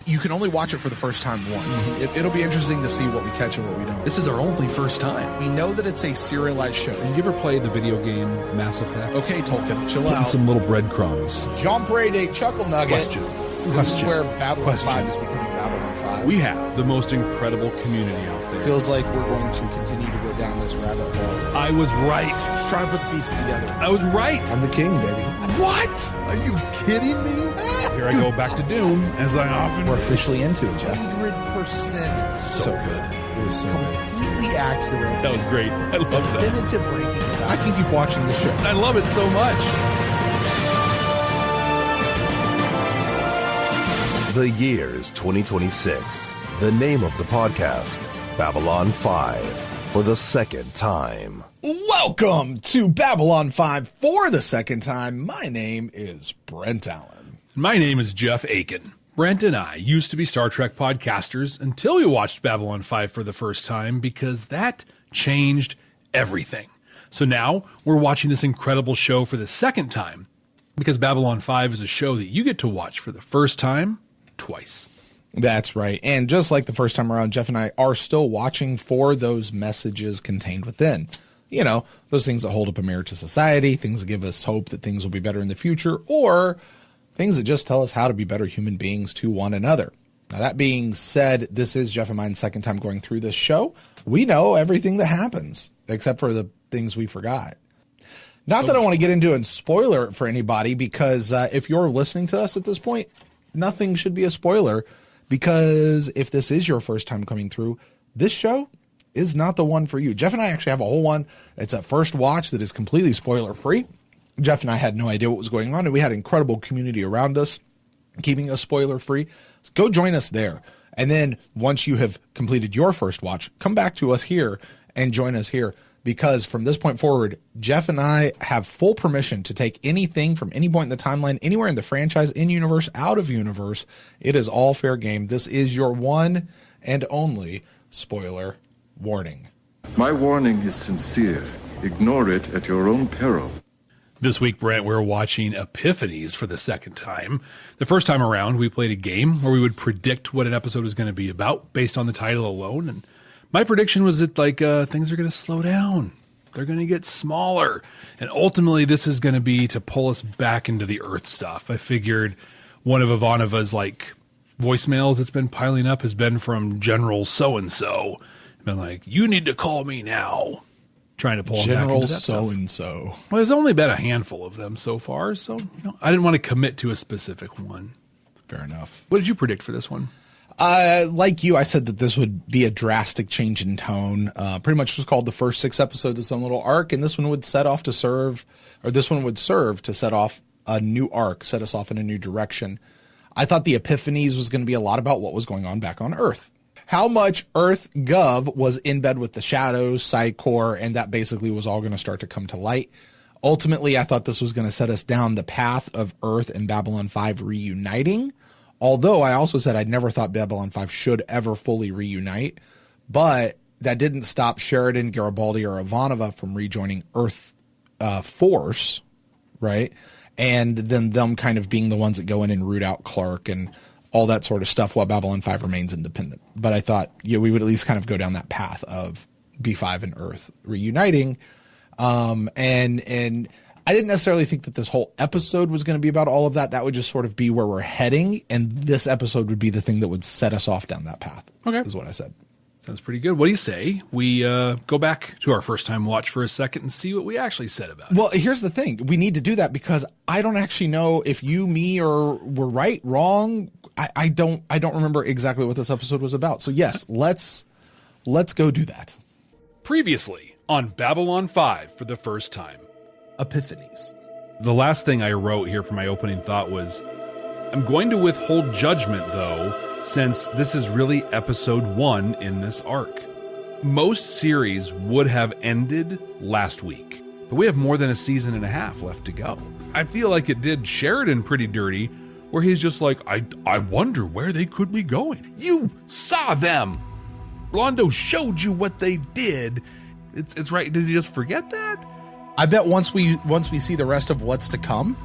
you can only watch it for the first time once. It'll be interesting to see what we catch and what we don't. This is our only first time. We know that it's a serialized show. Have you ever played the video game Mass Effect? Okay, Tolkien, chill Putting out. some little breadcrumbs. Jean Brady, Chuckle Nugget. This is where Babylon Question. 5 is becoming Babylon 5. We have the most incredible community out there. Feels like we're going to continue to go down this rabbit hole. I was right. Just try to put the pieces together. I was right. I'm the king, baby. What? Are you kidding me? Here I go back to Dune, as I often We're officially into it, Jeff. 100% So good. It was so completely accurate. That was great. I love that. Definitive ranking. I can keep watching the show. I love it so much. The year's 2026. The name of the podcast, Babylon 5, for the second time. Welcome to Babylon 5 for the second time. My name is Brent Allen. My name is Jeff Akin. Brent and I used to be Star Trek podcasters until we watched Babylon 5 for the first time because that changed everything. So now we're watching this incredible show for the second time because Babylon 5 is a show that you get to watch for the first time twice. That's right. And just like the first time around, Jeff and I are still watching for those messages contained within. You know, those things that hold up a mirror to society, things that give us hope that things will be better in the future, or things that just tell us how to be better human beings to one another. Now, that being said, this is Jeff and mine's second time going through this show. We know everything that happens, except for the things we forgot. Not that I want to get into and spoiler it for anybody, because if you're listening to us at this point, nothing should be a spoiler, because if this is your first time coming through, this show is not the one for you. Jeff and I actually have a whole one. It's a first watch that is completely spoiler free. Jeff and I had no idea what was going on, and we had incredible community around us, keeping us spoiler free. So go join us there. And then once you have completed your first watch, come back to us here and join us here, because from this point forward, Jeff and I have full permission to take anything from any point in the timeline, anywhere in the franchise, in universe, out of universe. It is all fair game. This is your one and only spoiler warning. My warning is sincere. Ignore it at your own peril. This week, Brent, we're watching Epiphanies for the second time. The first time around, we played a game where we would predict what an episode was going to be about based on the title alone. And my prediction was that things are going to slow down. They're going to get smaller. And ultimately, this is going to be to pull us back into the Earth stuff. I figured one of Ivanova's voicemails that's been piling up has been from General So-and-so. Been like, you need to call me now. Trying to pull them back General into that stuff. so-and-so. Well, there's only been a handful of them so far, so I didn't want to commit to a specific one. Fair enough. What did you predict for this one? Like you, I said that this would be a drastic change in tone. Pretty much just called the first 6 episodes its own little arc, and this one would serve to set off a new arc, set us off in a new direction. I thought the Epiphanies was going to be a lot about what was going on back on Earth. How much Earth Gov was in bed with the Shadows, Psychor, and that basically was all going to start to come to light. Ultimately, I thought this was going to set us down the path of Earth and Babylon 5 reuniting. Although I also said I'd never thought Babylon 5 should ever fully reunite. But that didn't stop Sheridan, Garibaldi, or Ivanova from rejoining Earth Force, right? And then them kind of being the ones that go in and root out Clark and all that sort of stuff while Babylon 5 remains independent. But I thought we would at least kind of go down that path of B5 and Earth reuniting. And I didn't necessarily think that this whole episode was going to be about all of that. That would just sort of be where we're heading. And this episode would be the thing that would set us off down that path. Okay. Is what I said. Sounds pretty good. What do you say we go back to our first time watch for a second and see what we actually said about it? Well, here's the thing. We need to do that because I don't actually know if you, me, or were right, wrong. I don't remember exactly what this episode was about. So yes, let's go do that. Previously on Babylon 5 for the first time. Epiphanies. The last thing I wrote here for my opening thought was, I'm going to withhold judgment, though, since this is really episode 1 in this arc. Most series would have ended last week, but we have more than a season and a half left to go. I feel like it did Sheridan pretty dirty, where he's just like, I wonder where they could be going. You saw them. Rondo showed you what they did. It's right. Did you just forget that? I bet once we see the rest of what's to come,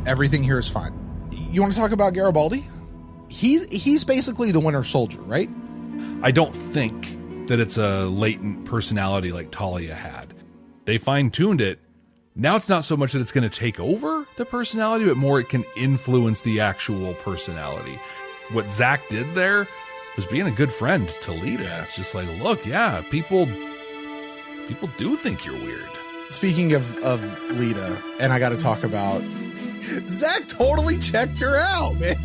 everything here is fine. You want to talk about Garibaldi? he's basically the winter soldier, right? I don't think that it's a latent personality like Talia had. They fine-tuned it. Now it's not so much that it's going to take over the personality, but more it can influence the actual personality. What Zach did there was being a good friend to Lita. It's just like, look, yeah, people do think you're weird. Speaking of Lita, and I got to talk about Zach totally checked her out, man.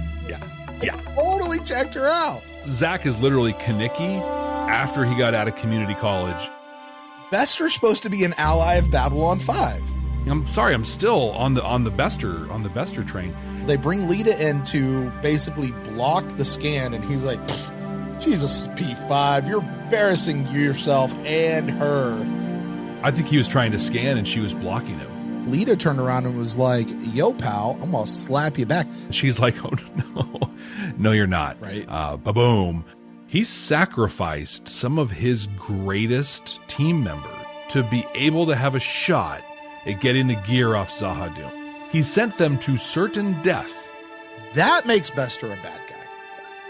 Yeah. Totally checked her out. Zach is literally Kanicki after he got out of community college. Bester's supposed to be an ally of Babylon 5. I'm sorry, I'm still on the Bester train. They bring Lita in to basically block the scan, and he's like, Jesus, P5, you're embarrassing yourself and her. I think he was trying to scan and she was blocking him. Lita turned around and was like, yo, pal, I'm going to slap you back. She's like, oh, no. No, you're not. Right. Ba-boom. He sacrificed some of his greatest team members to be able to have a shot at getting the gear off Zahadum. He sent them to certain death. That makes Bester a bad guy.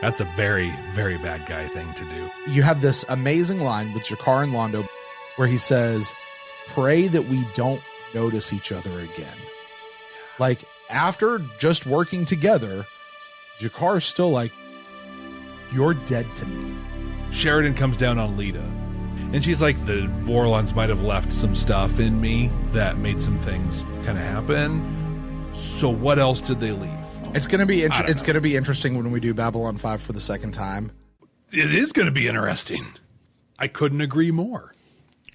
That's a very, very bad guy thing to do. You have this amazing line with Jakar and Londo where he says, pray that we don't notice each other again. Like, after just working together, Jakar's still like, you're dead to me. Sheridan comes down on Lita, and she's like, the Vorlons might have left some stuff in me that made some things kind of happen. So what else did they leave? It's going to be it's going to be interesting when we do Babylon 5 for the second time. It is going to be interesting. I couldn't agree more.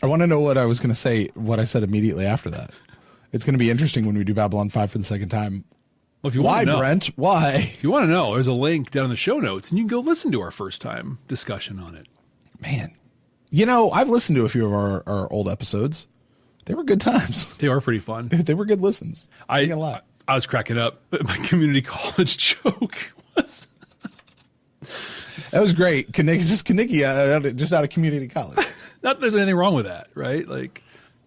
I want to know what I was going to say, what I said immediately after that. It's going to be interesting when we do Babylon 5 for the second time. Well, if you Why, want to know, Brent? Why? If you want to know, there's a link down in the show notes, and you can go listen to our first time discussion on it. Man. You know, I've listened to a few of our old episodes. They were good times. They are pretty fun. They were good listens. I was cracking up, but my community college joke was... That was great. Kanicki, just out of community college. Not that there's anything wrong with that, right? Like,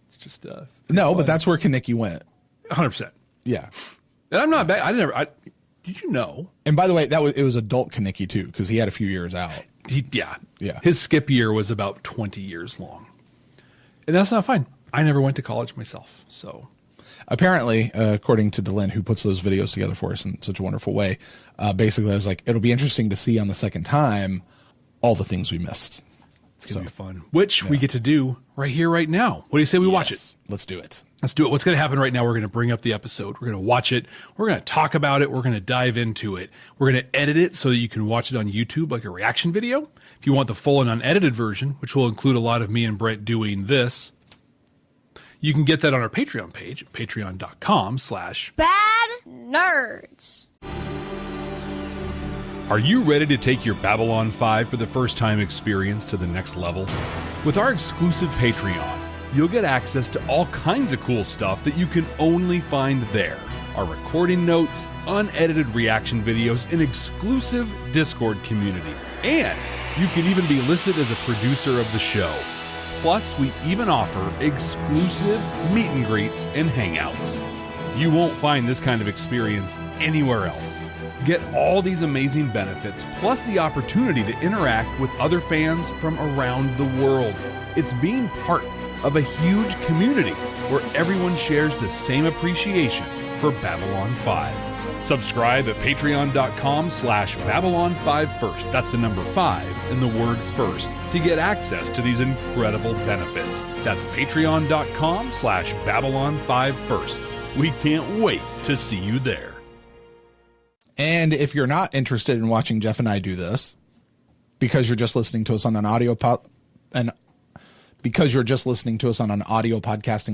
it's just... No, fun. but that's where Kanicki went. 100%. Yeah. And I'm not bad. Did you know? And by the way, it was adult Kanicki too, because he had a few years out. Yeah. Yeah. His skip year was about 20 years long. And that's not fine. I never went to college myself, so... Apparently, according to Delin, who puts those videos together for us in such a wonderful way, basically I was like, it'll be interesting to see on the second time all the things we missed. It's going to be fun, which we get to do right here, right now. What do you say we watch it? Let's do it. Let's do it. What's going to happen right now, we're going to bring up the episode. We're going to watch it. We're going to talk about it. We're going to dive into it. We're going to edit it so that you can watch it on YouTube like a reaction video. If you want the full and unedited version, which will include a lot of me and Brent doing this, you can get that on our Patreon page at patreon.com/badnerds. Are you ready to take your Babylon 5 for the first time experience to the next level? With our exclusive Patreon, you'll get access to all kinds of cool stuff that you can only find there. Our recording notes, unedited reaction videos, an exclusive Discord community. And you can even be listed as a producer of the show. Plus, we even offer exclusive meet and greets and hangouts. You won't find this kind of experience anywhere else. Get all these amazing benefits, plus the opportunity to interact with other fans from around the world. It's being part of a huge community where everyone shares the same appreciation for Babylon 5. Subscribe at patreon.com/Babylon5First. That's the number 5 and the word first to get access to these incredible benefits. That's patreon.com/Babylon5First. We can't wait to see you there. And if you're not interested in watching Jeff and I do this, because you're just listening to us on an audio podcasting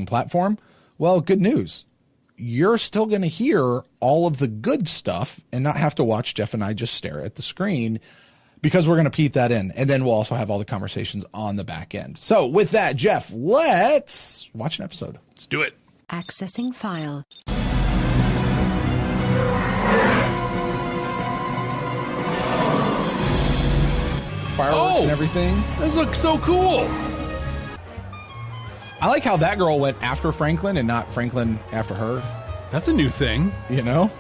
platform, well, good news. You're still going to hear all of the good stuff and not have to watch Jeff and I just stare at the screen, because we're going to peep that in. And then we'll also have all the conversations on the back end. So with that, Jeff, let's watch an episode. Let's do it. Accessing file. Fireworks and everything. This looks so cool. I like how that girl went after Franklin and not Franklin after her. That's a new thing. You know?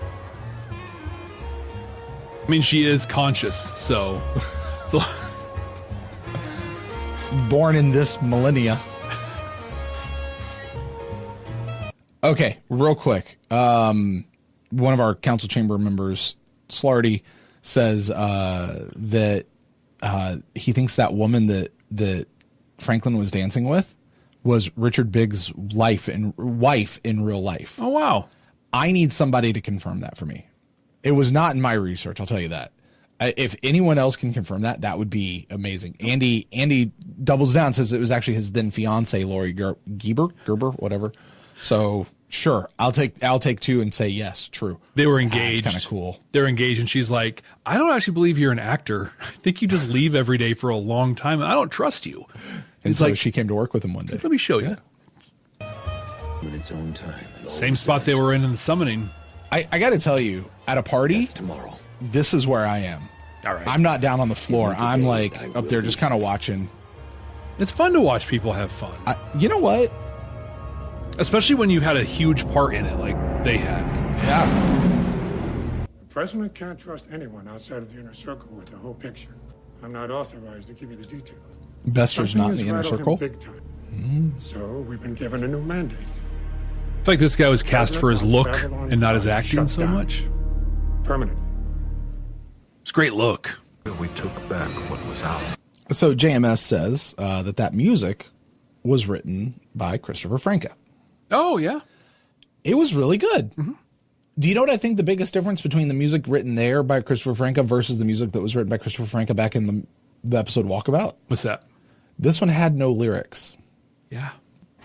mean, she is conscious, so Born in this millennia. Okay, real quick. One of our council chamber members, Slarty, says that he thinks that woman that Franklin was dancing with was Richard Biggs' wife in real life. Oh, wow. I need somebody to confirm that for me. It was not in my research, I'll tell you that. If anyone else can confirm that, that would be amazing. Andy doubles down, says it was actually his then fiance, Lori Gerber, whatever. So sure, I'll take two and say yes, true. They were engaged. It's kind of cool. They're engaged, and she's like, I don't actually believe you're an actor. I think you just leave every day for a long time, and I don't trust you. And so she came to work with him one day. Let me show you. In its own time. Same spot they were in the summoning. I got to tell you, at a party, Tomorrow. this is where I am. All right. I'm not down on the floor. I'm like up there just kind of watching. It's fun to watch people have fun. You know what? Especially when you had a huge part in it like they had. Yeah. The president can't trust anyone outside of the inner circle with the whole picture. I'm not authorized to give you the details. Bester's not in the inner circle. Big time. So we've been given a new mandate. I feel like this guy was cast for his look and not his acting so much. Permanently. It's a great look. We took back what was ours. So JMS says that music was written by Christopher Franke. Oh, yeah. It was really good. Mm-hmm. Do you know what I think the biggest difference between the music written there by Christopher Franke versus the music that was written by Christopher Franke back in the episode Walkabout? What's that? This one had no lyrics. Yeah.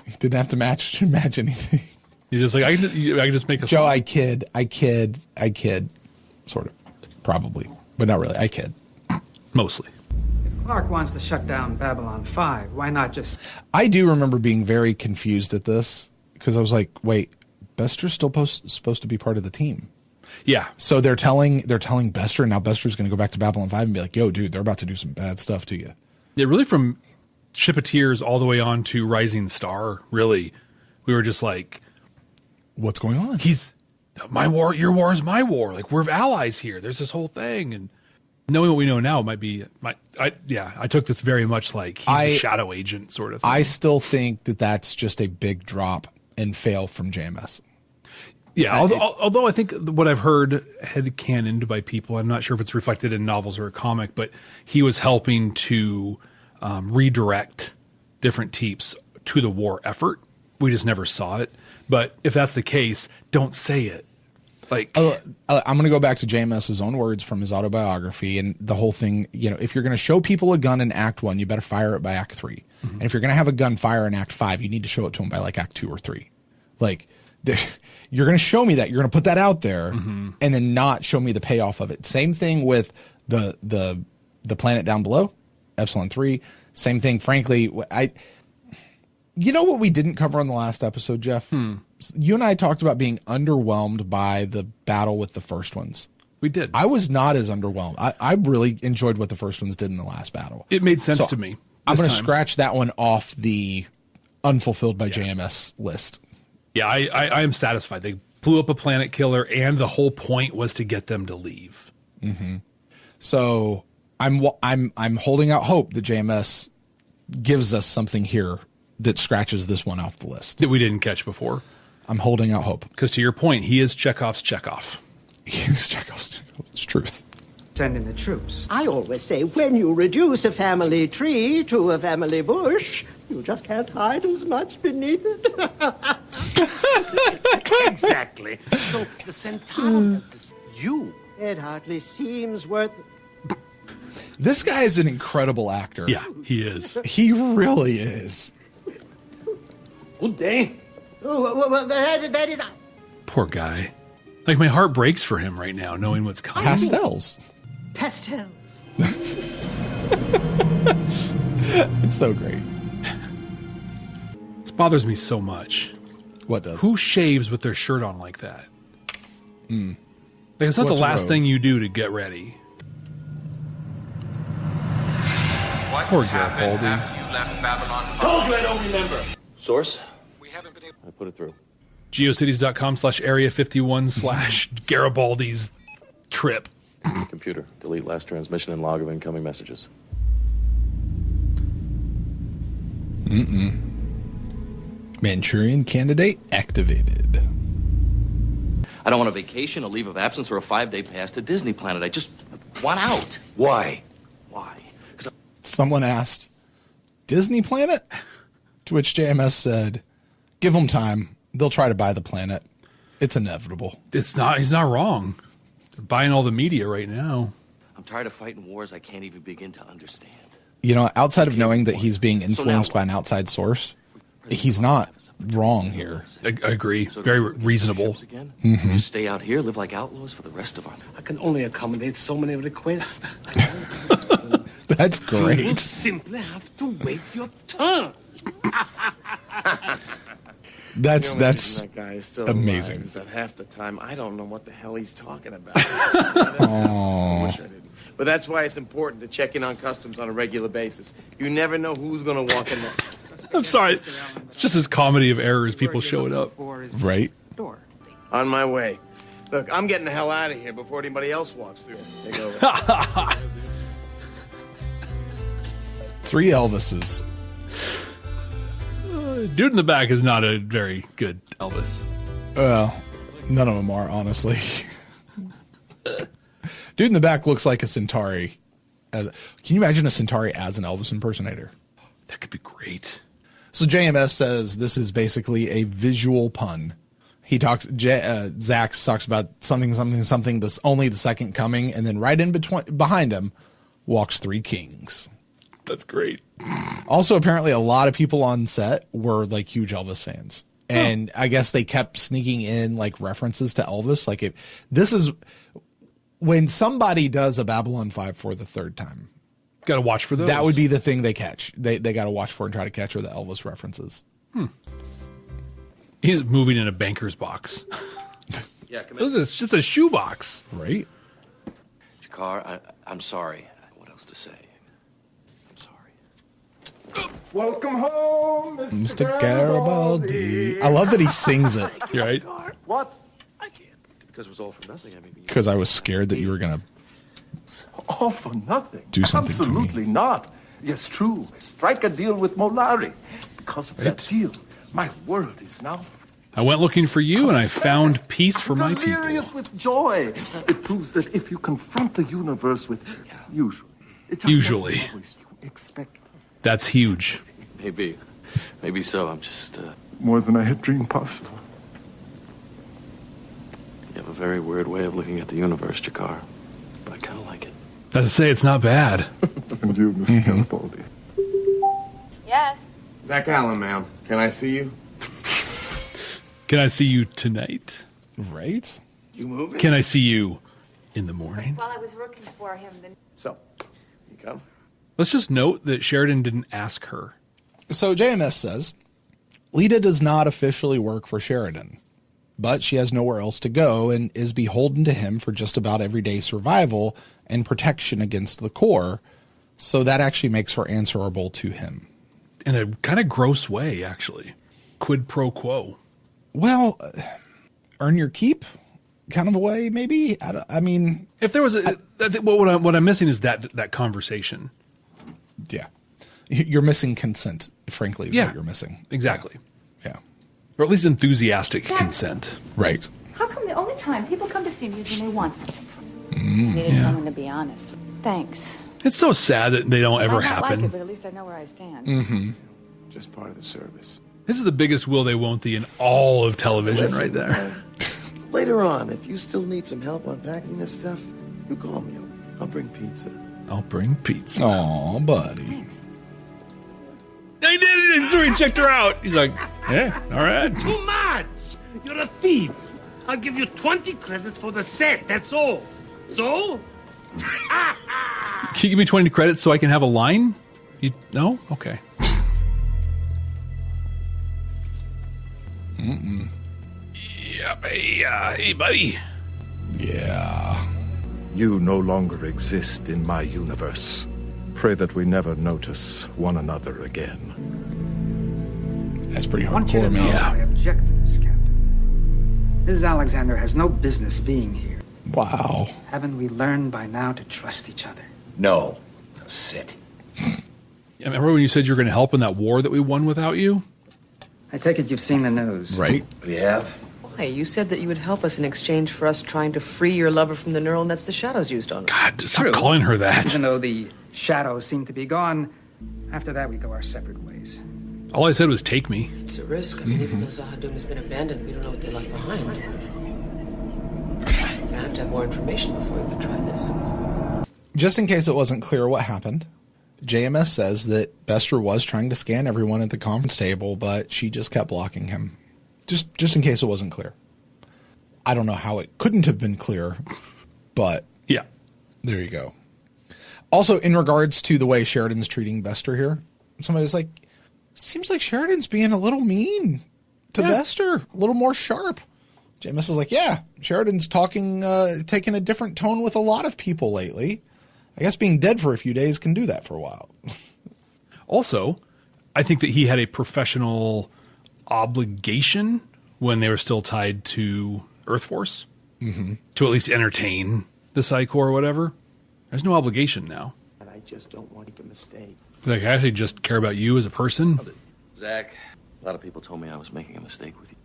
It didn't have to match anything. You're just like, I can just make a Joe, song. I kid. Sort of. Probably. But not really. I kid. Mostly. Clark wants to shut down Babylon 5. Why not just... I do remember being very confused at this because I was like, wait, Bester's still supposed to be part of the team. Yeah. So they're telling Bester, and now Bester's going to go back to Babylon 5 and be like, yo, dude, they're about to do some bad stuff to you. Yeah, really from Ship of Tears all the way on to Rising Star, really, we were just like... What's going on? He's my war, your war is my war. Like, we're allies here. There's this whole thing. And knowing what we know now might be... I took this very much like he's a shadow agent sort of thing. I still think that that's just a big drop and fail from JMS. Yeah, although I think what I've heard headcanoned by people, I'm not sure if it's reflected in novels or a comic, but he was helping to redirect different teeps to the war effort. We just never saw it. But if that's the case, don't say it. Like, I'm going to go back to JMS's own words from his autobiography and the whole thing. You know, if you're going to show people a gun in Act 1, you better fire it by Act 3. Mm-hmm. And if you're going to have a gun fire in Act 5, you need to show it to them by like Act 2 or 3. Like, you're going to show me that. You're going to put that out there and then not show me the payoff of it. Same thing with the planet down below, Epsilon 3. Same thing, frankly. You know what we didn't cover on the last episode, Jeff? You and I talked about being underwhelmed by the battle with the first ones. we did. I was not as underwhelmed. I really enjoyed what the first ones did in the last battle. It made sense to me. I'm going to scratch that one off the unfulfilled by JMS list. Yeah, I am satisfied. They blew up a planet killer, and the whole point was to get them to leave. Mm-hmm. So I'm holding out hope that JMS gives us something here that scratches this one off the list that we didn't catch before. I'm holding out hope because, to your point, he is Chekhov's Chekhov. He is Chekhov's. It's truth. Send in the troops. I always say when you reduce a family tree to a family bush, you just can't hide as much beneath it. Exactly. So the Centaur has to... You. It hardly seems worth... This guy is an incredible actor. Yeah, he is. He really is. Good day. Oh, well, that is... Poor guy. Like, my heart breaks for him right now, knowing what's coming. Pastels. Pastels. It's so great. This bothers me so much. What does? Who shaves with their shirt on like that? Like, it's not What's the last road? thing you do to get ready. What Poor happened Garibaldi. after you left Babylon 5? Told you I don't remember. Source? We haven't been able... I put it through. Geocities.com/area51/Garibaldi's trip. Computer, delete last transmission and log of incoming messages. Manchurian candidate activated. I don't want a vacation, a leave of absence, or a 5-day pass to Disney Planet. I just want out. Why? Why? Someone asked, Disney Planet? To which JMS said, give them time. They'll try to buy the planet. It's inevitable. He's not wrong. They're buying all the media right now. I'm tired of fighting wars I can't even begin to understand. You know, outside of knowing that he's being influenced by an outside source, he's not wrong here. I agree. Very reasonable. Mm-hmm. Just stay out here, live like outlaws for the rest of our... I can only accommodate so many requests. That's You great. simply have to wait your turn. That's that guy is still amazing. alive, that half the time I don't know what the hell he's talking about. I wish I didn't. But that's why it's important to check in on customs on a regular basis. You never know who's going to walk in there. I'm sorry. It's just this comedy of errors, people showing up. Right. On my way. Look, I'm getting the hell out of here before anybody else walks through. Take over. 3 Elvises. Dude in the back is not a very good Elvis. Well, none of them are, honestly. Dude in the back looks like a Centauri. Can you imagine a Centauri as an Elvis impersonator? That could be great. So JMS says this is basically a visual pun. He talks, Zach talks about something, this only the second coming, and then right in between, behind him, walks 3 kings. That's great. Also, apparently, a lot of people on set were like huge Elvis fans, and I guess they kept sneaking in like references to Elvis. Like, this is when somebody does a Babylon 5 for the 3rd time. Got to watch for those. That would be the thing they catch. They got to watch for and try to catch are the Elvis references. He's moving in a banker's box. Yeah, come in. It's just a shoebox. Right. Jakar, I'm sorry. What else to say? I'm sorry. Welcome home, Mr. Garibaldi. I love that he sings it. You're right. What? I can't. Because it was all for nothing. I mean, Because I was scared that you were going to All for nothing. do something to me. Absolutely not. Yes, true. Strike a deal with Molari. Because of that deal, my world is now I went looking for you, and I found peace for my people. delirious with joy. It proves that if you confront the universe with usually, it just Usually. doesn't always you expect. That's huge. Maybe so. I'm just, More than I had dreamed possible. you have a very weird way of looking at the universe, Jakar. But I kind of like it. As I say, it's not bad. And you, Mr. Garibaldi. Yes. Zach Allen, ma'am. Can I see you? Can I see you tonight? Right? You moving? Can I see you in the morning? While I was looking for him, then... So, you come? Let's just note that Sheridan didn't ask her. So JMS says, Lita does not officially work for Sheridan, but she has nowhere else to go and is beholden to him for just about everyday survival and protection against the Corps. So that actually makes her answerable to him. In a kind of gross way, actually. Quid pro quo. Well, earn your keep kind of a way, maybe. I mean, if there was what I'm missing is that conversation. Yeah. You're missing consent, frankly, is what you're missing. Exactly. Yeah. Or at least enthusiastic consent. Right. How come the only time people come to see me is when they want something from me? Needed yeah. someone to be honest. Thanks. It's so sad that they don't ever I happen. like it, but at least I know where I stand. Mm-hmm. Just part of the service. This is the biggest will they won't thee in all of television. Listen, right there. Later on, if you still need some help unpacking this stuff, you call me. I'll bring pizza. I'll bring pizza. Aw, buddy. Thanks. I did it, and so he checked her out. He's like, yeah, all right. Too much! You're a thief. I'll give you 20 credits for the set, that's all. So? Can you give me 20 credits so I can have a line? No? Okay. Mm-mm. Yeah, hey, buddy. Yeah. You no longer exist in my universe. Pray that we never notice one another again. That's pretty I want you to hardcore, know man. I object to this, Captain. Mrs. Alexander has no business being here. Wow. Haven't we learned by now to trust each other? No. Sit. Yeah, remember when you said you were going to help in that war that we won without you? I take it you've seen the news. Right. We have? Why, you said that you would help us in exchange for us trying to free your lover from the neural nets the shadows used on him. God, stop calling her that. Even though the shadows seem to be gone, after that we go our separate ways. All I said was take me. It's a risk. I mean, even though Zahadum has been abandoned, we don't know what they left behind. We're gonna have to have more information before we can try this. Just in case it wasn't clear what happened, JMS says that Bester was trying to scan everyone at the conference table, but she just kept blocking him. Just in case it wasn't clear. I don't know how it couldn't have been clear, but yeah, there you go. Also, in regards to the way Sheridan's treating Bester here, somebody was like, seems like Sheridan's being a little mean to Bester, a little more sharp. JMS is like, yeah, Sheridan's taking a different tone with a lot of people lately. I guess being dead for a few days can do that for a while. Also, I think that he had a professional obligation when they were still tied to Earth Force to at least entertain the Psy Corps or whatever. There's no obligation now. And I just don't want to make a mistake. Like, I actually just care about you as a person. Zach, a lot of people told me I was making a mistake with you.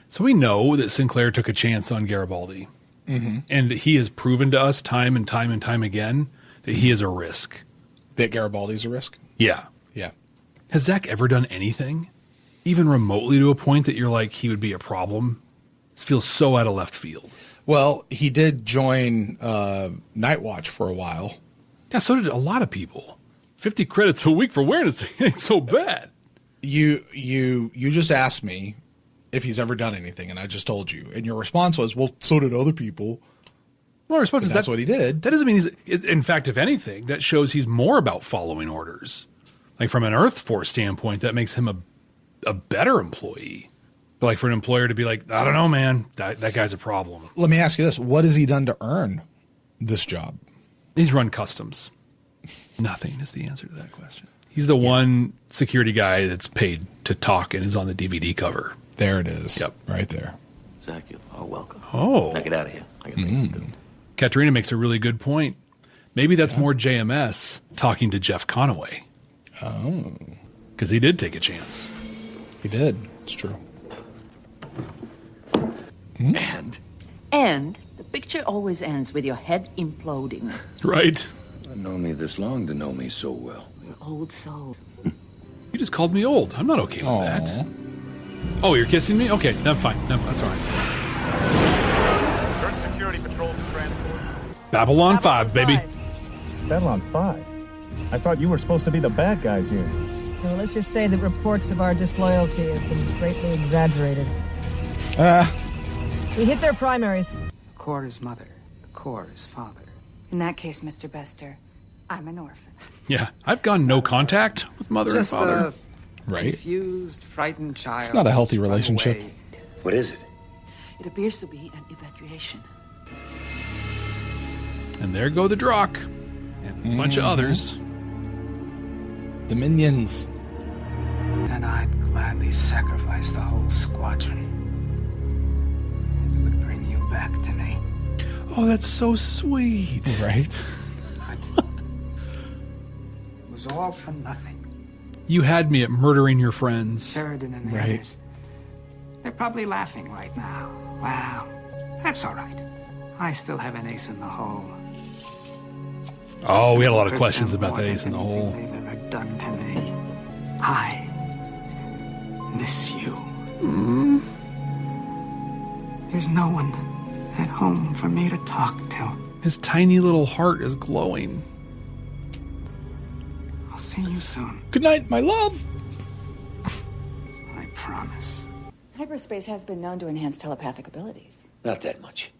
So we know that Sinclair took a chance on Garibaldi. And he has proven to us time and time and time again that he is a risk. That Garibaldi's a risk? Yeah. Yeah. Has Zach ever done anything, even remotely to a point that you're like, he would be a problem? This feels so out of left field. Well, he did join Night Watch for a while. Yeah, so did a lot of people. 50 credits a week for awareness ain't so bad. You just asked me if he's ever done anything, and I just told you. And your response was, well, so did other people. Well, my response is that's what he did. That doesn't mean he's... In fact, if anything, that shows he's more about following orders. Like, from an Earth Force standpoint, that makes him a better employee. But like, for an employer to be like, I don't know, man, that guy's a problem. Let me ask you this. What has he done to earn this job? He's run customs. Nothing is the answer to that question. He's the one security guy that's paid to talk and is on the DVD cover. There it is. Yep. Right there. Zach, you're welcome. Oh. Now get out of here. I got things to do. Katerina makes a really good point. Maybe that's more JMS talking to Jeff Conaway. Oh. Because he did take a chance. He did. It's true. And the picture always ends with your head imploding. Right. I've known me this long to know me so well. You're old soul. You just called me old. I'm not okay with that. Oh, you're kissing me? Okay, that's fine. No, that's all right. Earth Security Patrol to transports. Babylon 5, baby. Babylon 5? I thought you were supposed to be the bad guys here. Well, let's just say that reports of our disloyalty have been greatly exaggerated. We hit their primaries. The Corps is mother. The Corps is father. In that case, Mr. Bester, I'm an orphan. Yeah, I've gone no contact with mother Just and father. Right. Confused, frightened child. It's not a healthy relationship. What is it? It appears to be an evacuation. And there go the Drock. And a bunch of others. The minions. And I'd gladly sacrifice the whole squadron. If it would bring you back to me. Oh, that's so sweet. Right. It was all for nothing. You had me at murdering your friends. Sheridan and the others. They're probably laughing right now. Wow. That's all right. I still have an ace in the hole. Oh, we had a lot of questions about that ace in the hole. They've ever done to me. I miss you. There's no one at home for me to talk to. His tiny little heart is glowing. I'll see you soon. Good night, my love. I promise. Hyperspace has been known to enhance telepathic abilities. Not that much.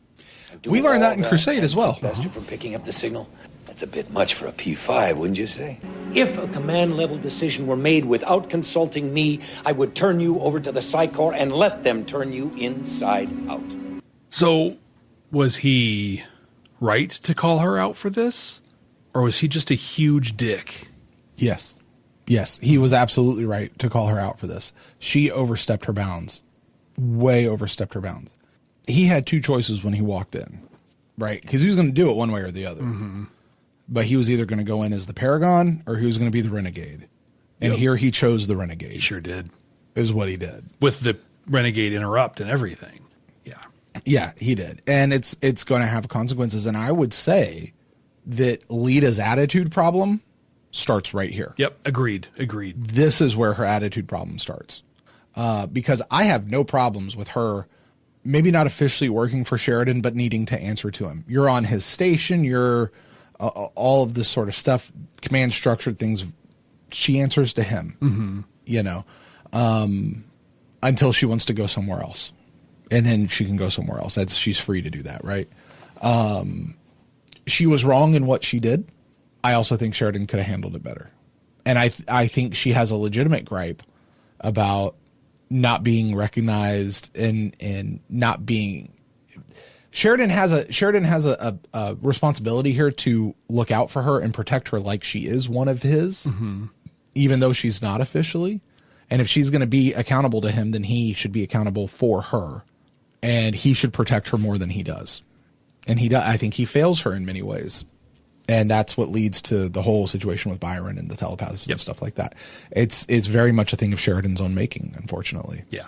We learned that in Crusade as well. Bester from picking up the signal. That's a bit much for a P5, wouldn't you say? If a command-level decision were made without consulting me, I would turn you over to the Psy Corps and let them turn you inside out. So, was he right to call her out for this? Or was he just a huge dick? Yes. Yes, he was absolutely right to call her out for this. She overstepped her bounds. Way overstepped her bounds. He had two choices when he walked in. right? Because he was going to do it one way or the other. But he was either going to go in as the Paragon or he was going to be the Renegade. And here he chose the Renegade. He sure did. Is what he did. With the Renegade interrupt and everything. Yeah. Yeah, he did. And it's going to have consequences. And I would say that Lita's attitude problem starts right here. Yep. Agreed. This is where her attitude problem starts. Because I have no problems with her maybe not officially working for Sheridan, but needing to answer to him. You're on his station. You're all of this sort of stuff, command structured things. She answers to him, you know, until she wants to go somewhere else. And then she can go somewhere else. She's free to do that, right? She was wrong in what she did. I also think Sheridan could have handled it better. And I think she has a legitimate gripe about not being recognized and not being. Sheridan has a responsibility here to look out for her and protect her like she is one of his, even though she's not officially. And if she's going to be accountable to him, then he should be accountable for her, and he should protect her more than he does. And I think he fails her in many ways. And that's what leads to the whole situation with Byron and the telepaths and stuff like that. It's very much a thing of Sheridan's own making, unfortunately. Yeah.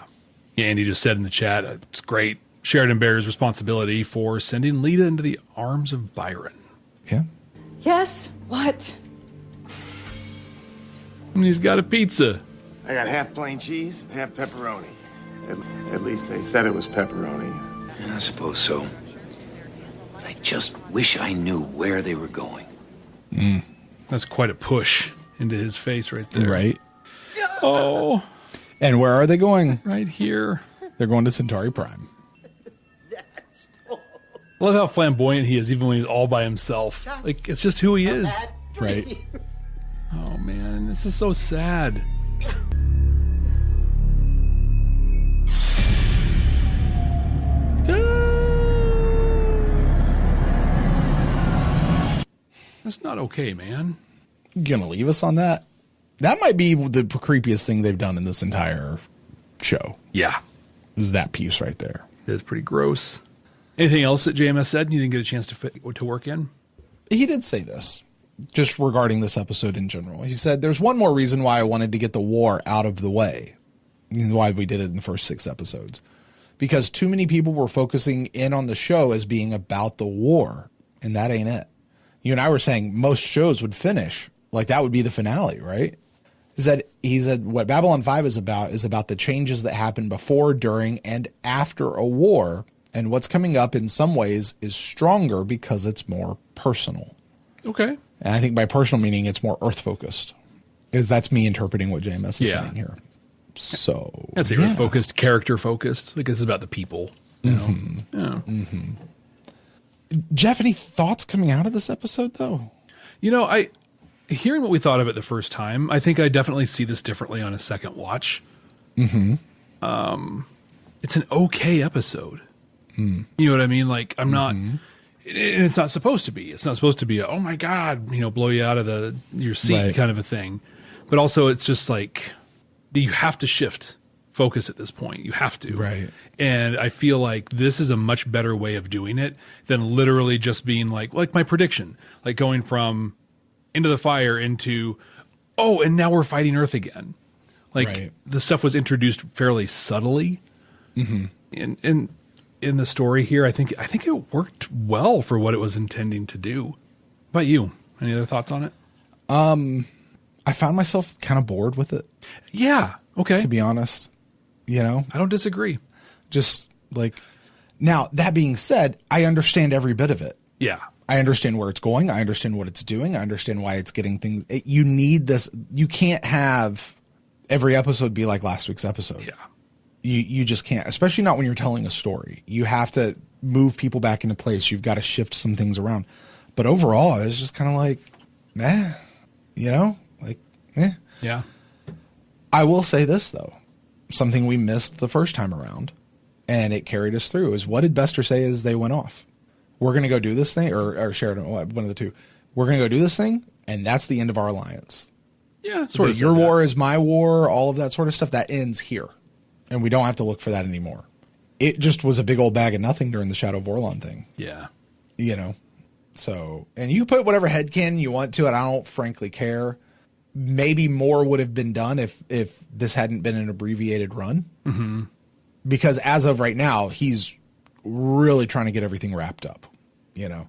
Andy just said in the chat, it's great. Sheridan bears responsibility for sending Lita into the arms of Byron. Yeah. Yes? What? And he's got a pizza. I got half plain cheese, half pepperoni. At least they said it was pepperoni. Yeah, I suppose so. I just wish I knew where they were going. That's quite a push into his face right there. Right. Oh. And where are they going? Right here. They're going to Centauri Prime. I love how flamboyant he is, even when he's all by himself. Like, it's just who he is. Right. Oh, man. This is so sad. That's not okay, man. You gonna leave us on that? That might be the creepiest thing they've done in this entire show. Yeah. Is that piece right there. It is pretty gross. Anything else that JMS said you didn't get a chance to work in? He did say this, just regarding this episode in general. He said, there's one more reason why I wanted to get the war out of the way, and why we did it in the first 6 episodes. Because too many people were focusing in on the show as being about the war, and that ain't it. You and I were saying most shows would finish, like that would be the finale, right? He said what Babylon 5 is about the changes that happen before, during, and after a war. And what's coming up in some ways is stronger because it's more personal. Okay. And I think by personal meaning it's more earth-focused. Because that's me interpreting what JMS is saying here. So that's earth-focused, character-focused. Like this is about the people. You know? Yeah. Jeff, any thoughts coming out of this episode, though? You know, hearing what we thought of it the first time, I think I definitely see this differently on a second watch. It's an okay episode. You know what I mean? Like, I'm not, and it's not supposed to be. It's not supposed to be oh my God, blow you out of your seat kind of a thing. But also, it's just like, you have to shift focus at this point. You have to. Right. And I feel like this is a much better way of doing it than literally just being like my prediction, like going from into the fire into, and now we're fighting Earth again. Like the stuff was introduced fairly subtly. In the story here, I think it worked well for what it was intending to do. How about you? Any other thoughts on it? I found myself kind of bored with it. Yeah. Okay. To be honest, I don't disagree. Just like, now that being said, I understand every bit of it. Yeah. I understand where it's going. I understand what it's doing. I understand why it's getting things. You need this. You can't have every episode be like last week's episode. Yeah. You just can't, especially not when you're telling a story. You have to move people back into place. You've got to shift some things around. But overall, it's just kind of like, Yeah. I will say this, though. Something we missed the first time around, and it carried us through, is what did Bester say as they went off? We're going to go do this thing, or Sheridan, one of the two. We're going to go do this thing, and that's the end of our alliance. Yeah, sort of. Your war is my war, all of that sort of stuff, that ends here. And we don't have to look for that anymore. It just was a big old bag of nothing during the Shadow of Orlon thing. Yeah. You know, so, and you put whatever headcanon you want to it. I don't frankly care. Maybe more would have been done if this hadn't been an abbreviated run. Mm-hmm. Because as of right now, he's really trying to get everything wrapped up, you know.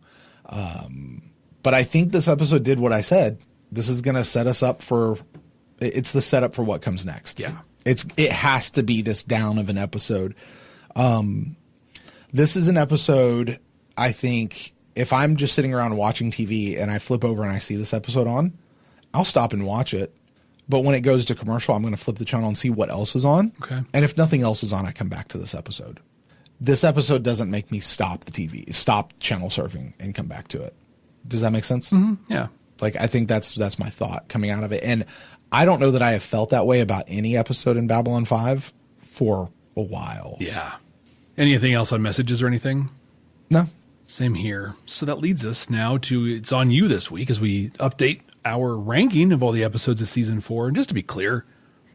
But I think this episode did what I said. This is going to set us up for, it's the setup for what comes next. Yeah. It has to be this down of an episode. This is an episode, I think, if I'm just sitting around watching TV and I flip over and I see this episode on, I'll stop and watch it. But when it goes to commercial, I'm going to flip the channel and see what else is on. Okay. And if nothing else is on, I come back to this episode. This episode doesn't make me stop the TV, stop channel surfing and come back to it. Does that make sense? Mm-hmm. Yeah. Like, I think that's my thought coming out of it. And I don't know that I have felt that way about any episode in Babylon 5 for a while. Yeah. Anything else on messages or anything? No. Same here. So that leads us now to It's On You this week as we update our ranking of all the episodes of season 4. And just to be clear,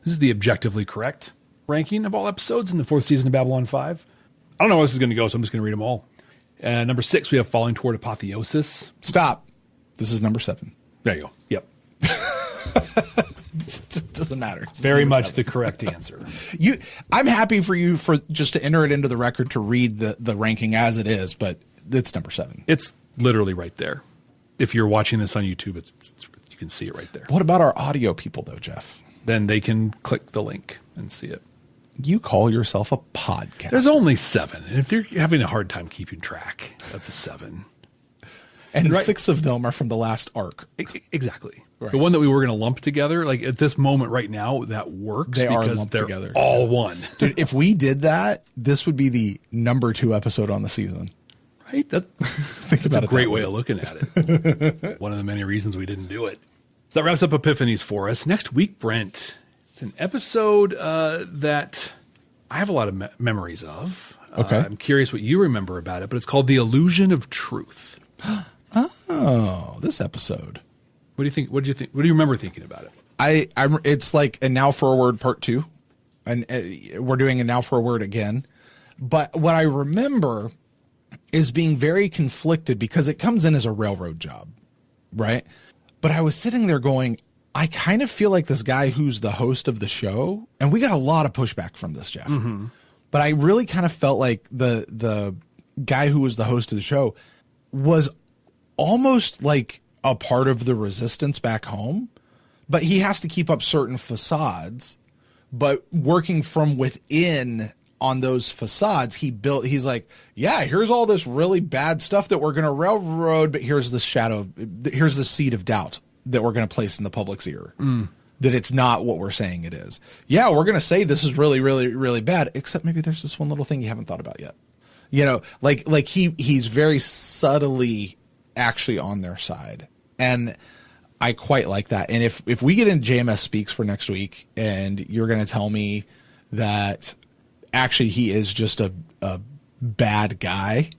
this is the objectively correct ranking of all episodes in the 4th season of Babylon 5. I don't know where this is going to go, so I'm just going to read them all. Number 6, we have Falling Toward Apotheosis. Stop. This is number 7. There you go. Yep. Doesn't matter. Very much 7. The correct answer. I'm happy for you for just to enter it into the record to read the ranking as it is, but it's number 7. It's literally right there. If you're watching this on YouTube, you can see it right there. What about our audio people, though, Jeff? Then they can click the link and see it. You call yourself a podcast. There's only 7. And if you're having a hard time keeping track of the 7. And 6 of them are from the last arc. Exactly. Right. The one that we were going to lump together, like at this moment right now, that works they because are lumped they're together. all one. Dude, if we did that, this would be the number 2 episode on the season. Right? That's a great way of looking at it. One of the many reasons we didn't do it. So that wraps up Epiphanies for us. Next week, Brent, it's an episode that I have a lot of memories of. Okay. I'm curious what you remember about it, but it's called The Illusion of Truth. Oh, this episode. What do you think? What do you remember thinking about it? It's like a Now for a Word part 2, and we're doing a Now for a Word again. But what I remember is being very conflicted because it comes in as a railroad job, right? But I was sitting there going, I kind of feel like this guy who's the host of the show, and we got a lot of pushback from this, Jeff. Mm-hmm. But I really kind of felt like the guy who was the host of the show was almost like a part of the resistance back home, but he has to keep up certain facades. But working from within on those facades, he's like, yeah, here's all this really bad stuff that we're going to railroad, but here's the seed of doubt that we're going to place in the public's ear. That it's not what we're saying it is. Yeah, we're going to say this is really, really, really bad, except maybe there's this one little thing you haven't thought about yet. You know, like he's very subtly actually on their side. And I quite like that. And if we get into JMS Speaks for next week and you're going to tell me that actually he is just a bad guy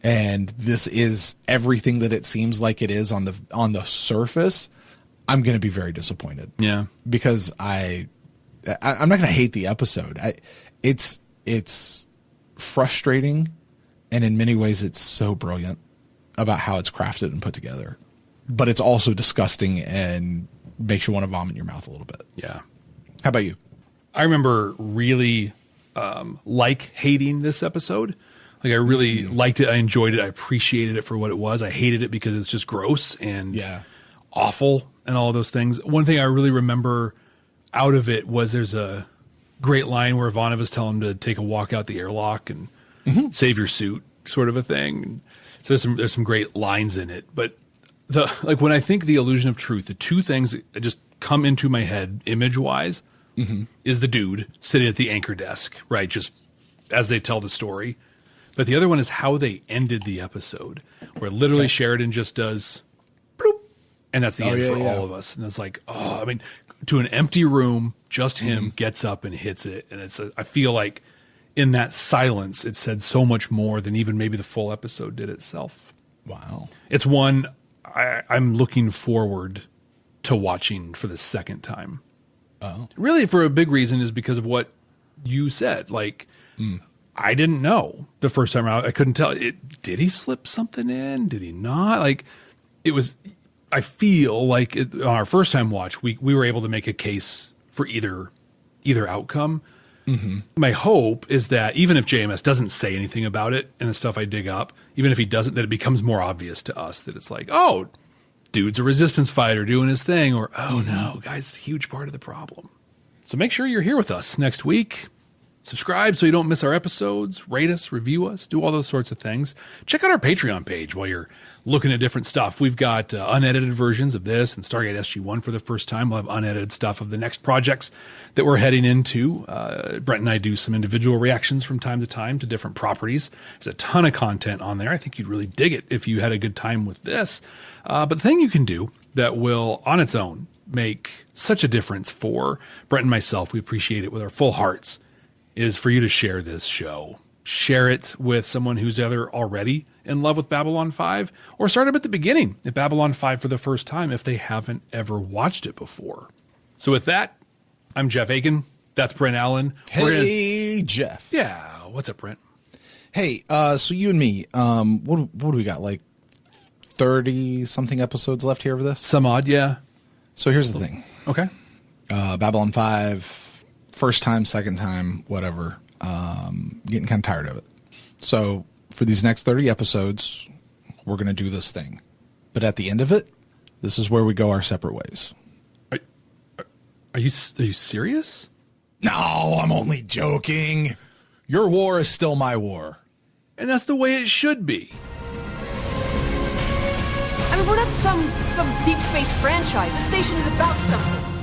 and this is everything that it seems like it is on the surface, I'm going to be very disappointed. Yeah. Because I'm not going to hate the episode. It's frustrating, and in many ways it's so brilliant about how it's crafted and put together. But it's also disgusting and makes you want to vomit in your mouth a little bit. Yeah. How about you? I remember really hating this episode. Like I really liked it. I enjoyed it. I appreciated it for what it was. I hated it because it's just gross and awful and all of those things. One thing I really remember out of it was there's a great line where Ivanova's telling him to take a walk out the airlock and save your suit, sort of a thing. And so there's some great lines in it. But when I think The Illusion of Truth, the two things that just come into my head image-wise is the dude sitting at the anchor desk, right, just as they tell the story. But the other one is how they ended the episode, where literally Sheridan just does bloop, and that's the end for all of us. And it's like, to an empty room, just him gets up and hits it. And I feel like in that silence, it said so much more than even maybe the full episode did itself. Wow. It's one I'm looking forward to watching for the second time. Oh. Really, for a big reason is because of what you said. Like, I didn't know the first time around. I couldn't tell. Did he slip something in? Did he not? Like, it was, I feel like on our first time watch, we were able to make a case for either outcome. Mm-hmm. My hope is that even if JMS doesn't say anything about it and the stuff I dig up, even if he doesn't, that it becomes more obvious to us that it's like, oh, dude's a resistance fighter doing his thing, or, oh no, guy's a huge part of the problem. So make sure you're here with us next week. Subscribe so you don't miss our episodes. Rate us, review us, do all those sorts of things. Check out our Patreon page while you're looking at different stuff. We've got unedited versions of this and Stargate SG-1 for the first time. We'll have unedited stuff of the next projects that we're heading into. Brent and I do some individual reactions from time to different properties. There's a ton of content on there. I think you'd really dig it if you had a good time with this. But the thing you can do that will, on its own, make such a difference for Brent and myself, we appreciate it with our full hearts, is for you to share this show. Share it with someone who's either already in love with Babylon 5 or start them at the beginning at Babylon 5 for the first time if they haven't ever watched it before. So with that, I'm Jeff Akin. That's Brent Allen. Hey, Jeff. Yeah. What's up, Brent? Hey, so you and me, what do we got? Like 30-something episodes left here of this? Some odd, yeah. So here's the thing. Okay. Babylon 5... first time, second time, whatever. Getting kind of tired of it. So for these next 30 episodes, we're going to do this thing. But at the end of it, this is where we go our separate ways. Are you serious? No, I'm only joking. Your war is still my war. And that's the way it should be. I mean, we're not some deep space franchise. The station is about something.